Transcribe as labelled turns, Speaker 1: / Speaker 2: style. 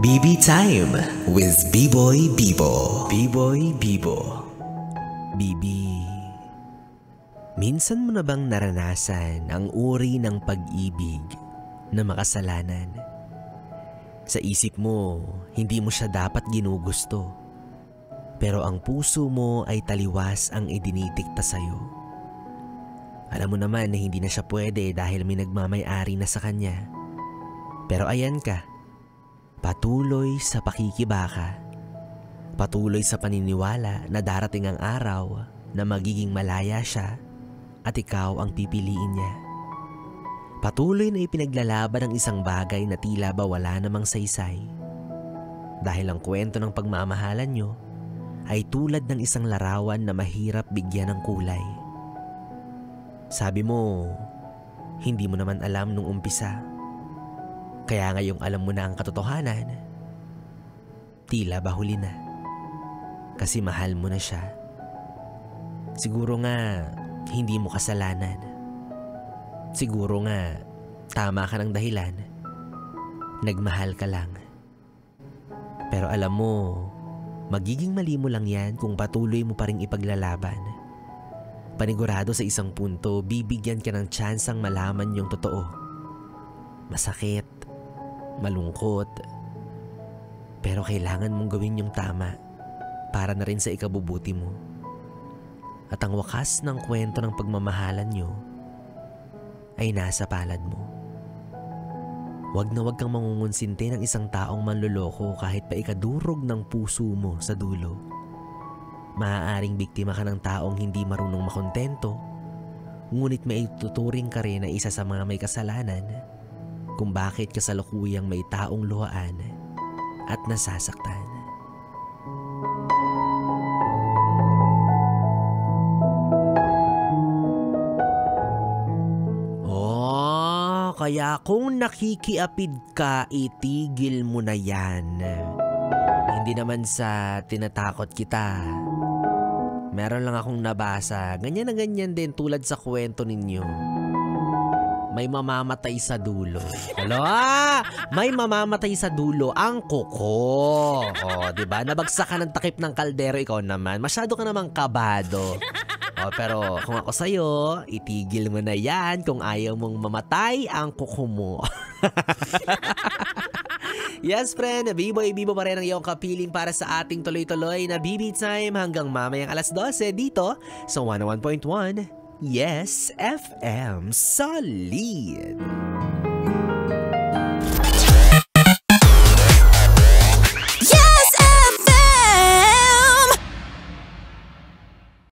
Speaker 1: BB Time with B-Boy Bibo. B-Boy Bibo. Bibi, minsan mo na bang naranasan ang uri ng pag-ibig na makasalanan? Sa isip mo, hindi mo siya dapat ginugusto. Pero ang puso mo ay taliwas ang idinitikta sa'yo. Alam mo naman na hindi na siya pwede dahil may nagmamay-ari na sa kanya. Pero ayan ka, patuloy sa pakikibaka. Patuloy sa paniniwala na darating ang araw na magiging malaya siya at ikaw ang pipiliin niya. Patuloy na ipinaglalaban ang isang bagay na tila ba wala namang saysay. Dahil ang kwento ng pagmamahalan nyo ay tulad ng isang larawan na mahirap bigyan ng kulay. Sabi mo, hindi mo naman alam nung umpisa. Kaya ngayong alam mo na ang katotohanan, tila ba huli na? Kasi mahal mo na siya. Siguro nga, hindi mo kasalanan. Siguro nga, tama ka ng dahilan. Nagmahal ka lang. Pero alam mo, magiging mali mo lang yan kung patuloy mo pa ring ipaglalaban. Panigurado sa isang punto, bibigyan ka ng tsansang malaman yung totoo. Masakit, malungkot, pero kailangan mong gawin yung tama para na rin sa ikabubuti mo. At ang wakas ng kwento ng pagmamahalan nyo ay nasa palad mo. Huwag na huwag kang mangungunsinti ng isang taong manloloko kahit pa ikadurog ng puso mo sa dulo. Maaaring biktima ka ng taong hindi marunong makontento, ngunit may tuturing ka rin na isa sa mga may kasalanan kung bakit kasalukuyang may taong luhaan at nasasaktan. Oh, kaya kung nakikiapid ka, itigil mo na yan. Hindi naman sa tinatakot kita. Meron lang akong nabasa, ganyan na ganyan din tulad sa kwento ninyo. May mamamatay sa dulo. Hello? May mamamatay sa dulo ang kuko. Oh, 'di ba? Nabagsak ka ng takip ng kaldero, ikaw naman. Masyado ka namang kabado. Oh, pero kung ako sa'yo, itigil mo na 'yan kung ayaw mong mamatay ang kuko mo. Yes, friend. B-Boy Bibo pa rin ang iyong kapiling para sa ating tuloy-tuloy na BB Time hanggang mamayang alas 12 dito sa 101.1 Yes FM Solid.